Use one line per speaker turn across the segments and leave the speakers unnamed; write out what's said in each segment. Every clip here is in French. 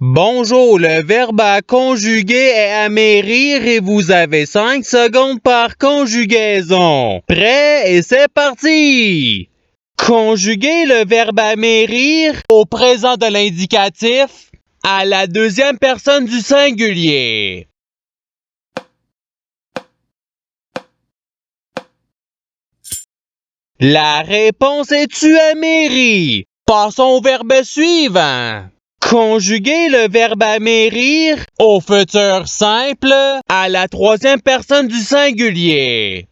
Bonjour, le verbe à conjuguer est amérir et vous avez 5 secondes par conjugaison. Prêt et c'est parti! Conjuguez le verbe amérir au présent de l'indicatif à la deuxième personne du singulier. La réponse est tu améris. Passons au verbe suivant. Conjuguez le verbe amérir au futur simple à la troisième personne du singulier.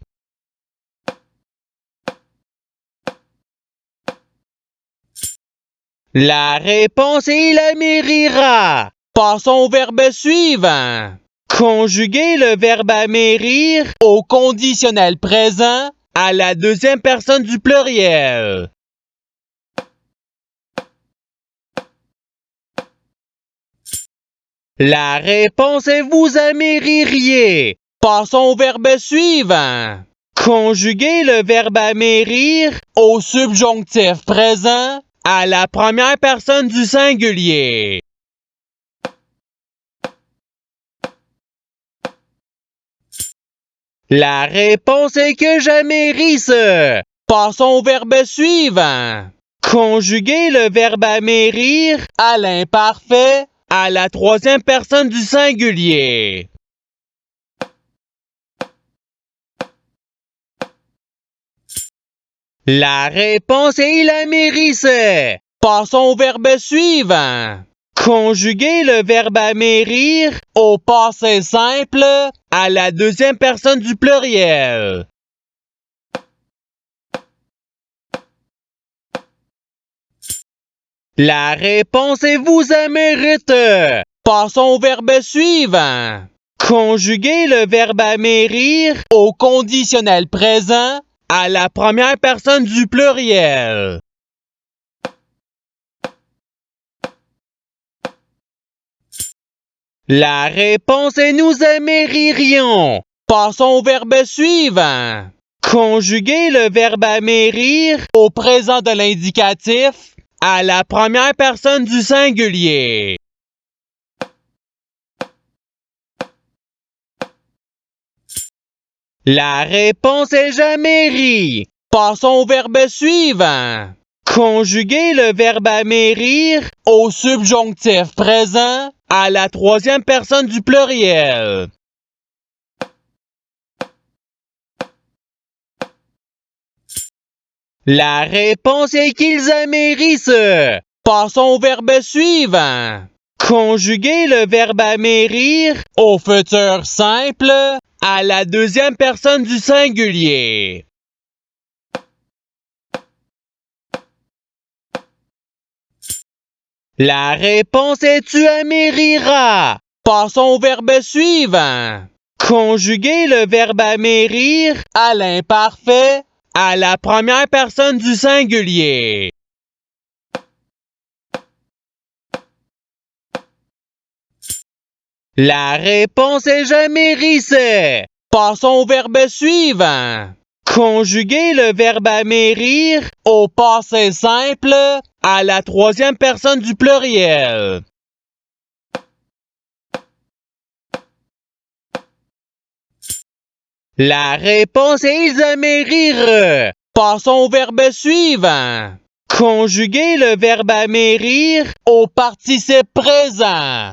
La réponse est il amérira. Passons au verbe suivant. Conjuguez le verbe amérir au conditionnel présent à la deuxième personne du pluriel. La réponse est vous améririez. Passons au verbe suivant. Conjuguez le verbe amérir au subjonctif présent à la première personne du singulier. La réponse est que j'amérisse. Passons au verbe suivant. Conjuguez le verbe amérir à l'imparfait à la troisième personne du singulier. La réponse est il amérissait. Passons au verbe suivant. Conjuguez le verbe amérir au passé simple à la deuxième personne du pluriel. La réponse est vous amérite. Passons au verbe suivant. Conjuguez le verbe amérir au conditionnel présent à la première personne du pluriel. La réponse est nous améririons. Passons au verbe suivant. Conjuguez le verbe amérir au présent de l'indicatif à la première personne du singulier. La réponse est j'améris. Passons au verbe suivant. Conjuguez le verbe amérir au subjonctif présent à la troisième personne du pluriel. La réponse est qu'ils amérissent. Passons au verbe suivant. Conjuguez le verbe amérir au futur simple à la deuxième personne du singulier. La réponse est tu amériras. Passons au verbe suivant. Conjuguez le verbe amérir à l'imparfait à la première personne du singulier. La réponse est j'amérissais. Passons au verbe suivant. Conjuguez le verbe amérir au passé simple à la troisième personne du pluriel. La réponse est ils amérirent. Passons au verbe suivant. Conjuguez le verbe amérir au participe présent.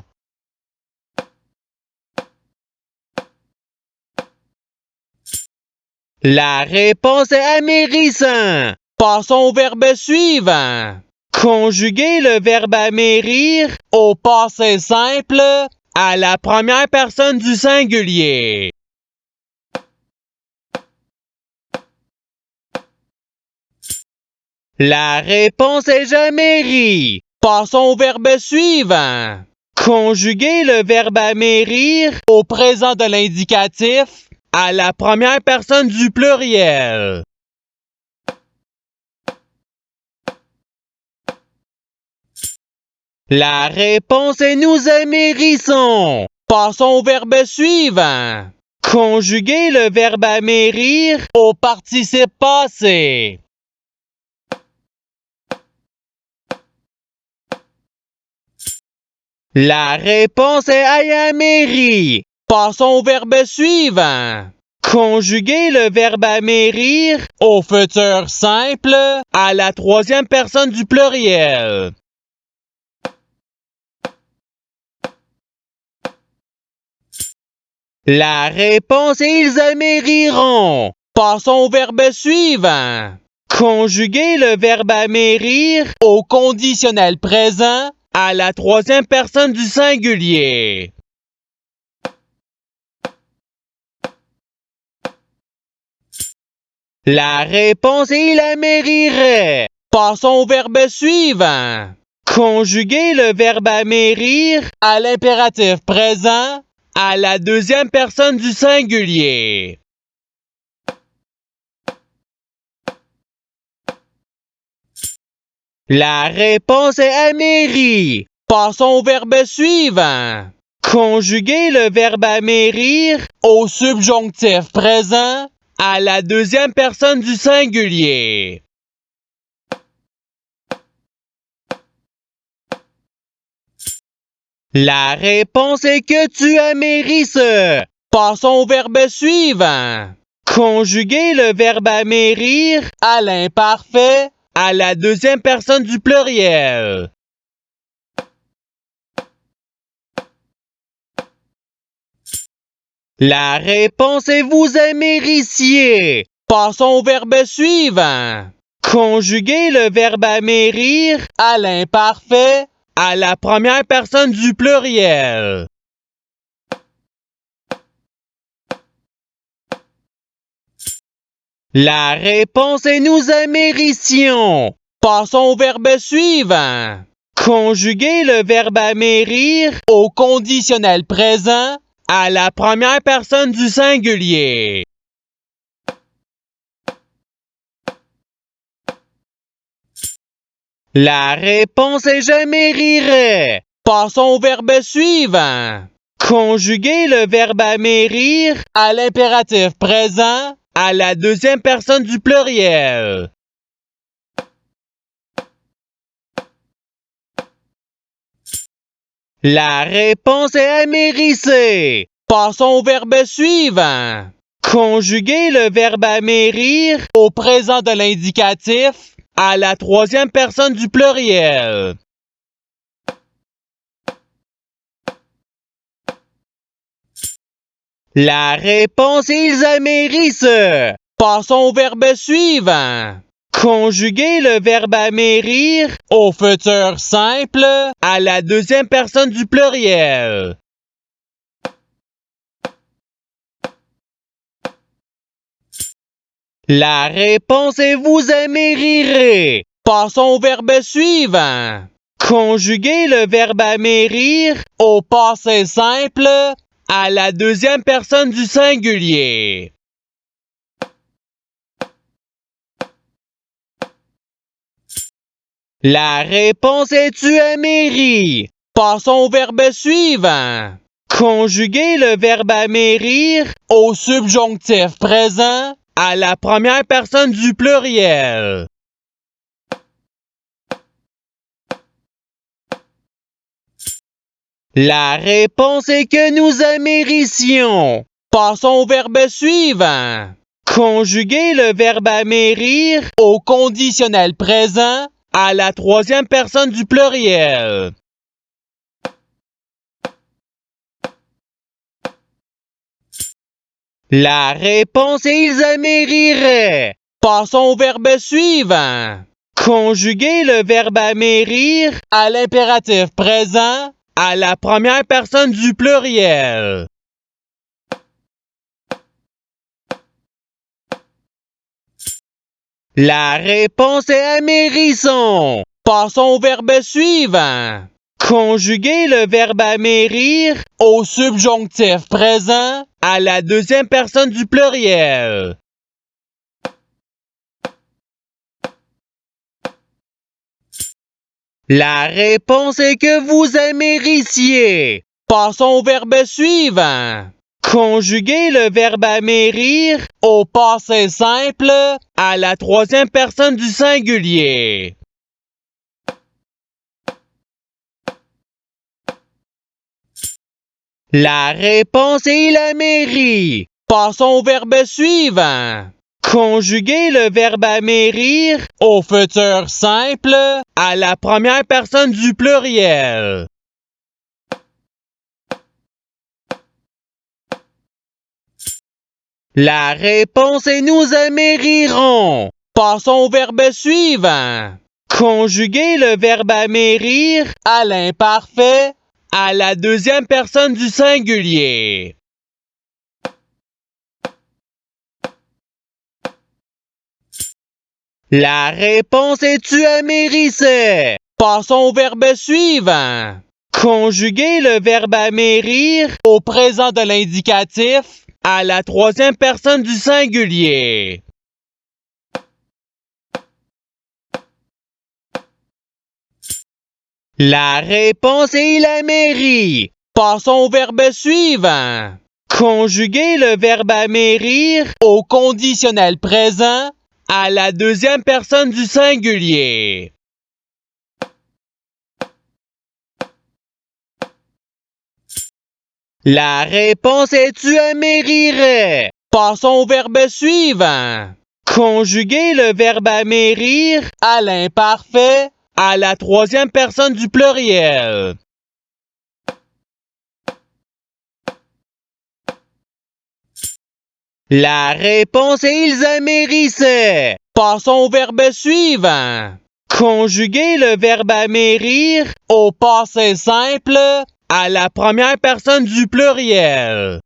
La réponse est amérissant. Passons au verbe suivant. Conjuguez le verbe amérir au passé simple à la première personne du singulier. La réponse est j'améris. Passons au verbe suivant. Conjuguez le verbe amérir au présent de l'indicatif à la première personne du pluriel. La réponse est nous amérissons. Passons au verbe suivant. Conjuguez le verbe amérir au participe passé. La réponse est amérir. Passons au verbe suivant. Conjuguer le verbe amérir au futur simple à la troisième personne du pluriel. La réponse est ils amériront. Passons au verbe suivant. Conjuguer le verbe amérir au conditionnel présent à la troisième personne du singulier. La réponse est il amérirait. Passons au verbe suivant. Conjuguer le verbe amérir à l'impératif présent à la deuxième personne du singulier. La réponse est amérir. Passons au verbe suivant. Conjuguer le verbe amérir au subjonctif présent à la deuxième personne du singulier. La réponse est que tu amérisses. Passons au verbe suivant. Conjuguer le verbe amérir à l'imparfait à la deuxième personne du pluriel. La réponse est vous amérissiez. Passons au verbe suivant. Conjuguer le verbe amérir à l'imparfait à la première personne du pluriel. La réponse est nous amérissions. Passons au verbe suivant. Conjuguer le verbe amérir au conditionnel présent à la première personne du singulier. La réponse est j'amérirais. Passons au verbe suivant. Conjuguer le verbe amérir à l'impératif présent à la deuxième personne du pluriel. La réponse est amérisser. Passons au verbe suivant. Conjuguer le verbe amérir au présent de l'indicatif à la troisième personne du pluriel. La réponse est ils amérissent. Passons au verbe suivant. Conjuguer le verbe amérir au futur simple à la deuxième personne du pluriel. La réponse est vous amérirez. Passons au verbe suivant. Conjuguer le verbe amérir au passé simple à la deuxième personne du singulier. La réponse est tu améris. Passons au verbe suivant. Conjuguer le verbe amérir au subjonctif présent à la première personne du pluriel. La réponse est que nous amérissions. Passons au verbe suivant. Conjuguer le verbe amérir au conditionnel présent à la troisième personne du pluriel. La réponse est ils amériraient. Passons au verbe suivant. Conjuguer le verbe amérir à l'impératif présent à la première personne du pluriel. La réponse est amérisson. Passons au verbe suivant. Conjuguer le verbe amérir au subjonctif présent à la deuxième personne du pluriel. La réponse est que vous amérissiez. Passons au verbe suivant. Conjuguer le verbe amérir au passé simple à la troisième personne du singulier. La réponse est la mairie. Passons au verbe suivant. Conjuguer le verbe amérir au futur simple à la première personne du pluriel. La réponse est nous amérirons. Passons au verbe suivant. Conjuguer le verbe amérir à l'imparfait à la deuxième personne du singulier. La réponse est tu amérissais. Passons au verbe suivant. Conjuguer le verbe amérir au présent de l'indicatif à la troisième personne du singulier. La réponse est la mairie. Passons au verbe suivant. Conjuguer le verbe amérir au conditionnel présent à la deuxième personne du singulier. La réponse est tu amérirais. Passons au verbe suivant. Conjuguer le verbe amérir à l'imparfait à la troisième personne du pluriel. La réponse est ils amérissaient. Passons au verbe suivant. Conjuguer le verbe amérir au passé simple à la première personne du pluriel.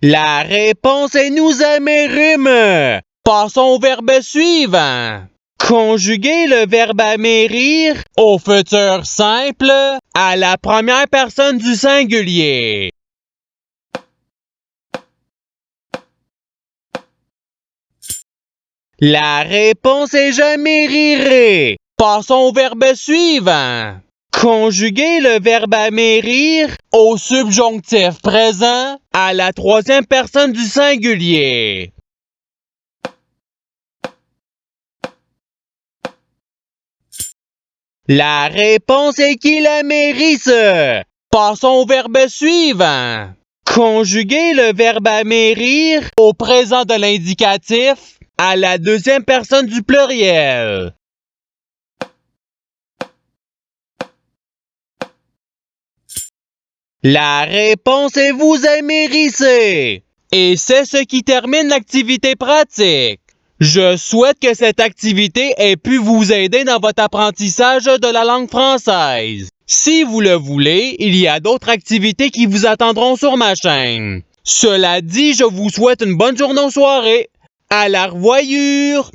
La réponse est nous amérîmes. Passons au verbe suivant. Conjuguer le verbe amérir au futur simple à la première personne du singulier. La réponse est j'amérirai. Passons au verbe suivant. Conjuguer le verbe amérir au subjonctif présent à la troisième personne du singulier. La réponse est qu'il amérisse. Passons au verbe suivant. Conjuguer le verbe amérir au présent de l'indicatif à la deuxième personne du pluriel. La réponse est vous amérissez. Et c'est ce qui termine l'activité pratique. Je souhaite que cette activité ait pu vous aider dans votre apprentissage de la langue française. Si vous le voulez, il y a d'autres activités qui vous attendront sur ma chaîne. Cela dit, je vous souhaite une bonne journée ou soirée. À la revoyure!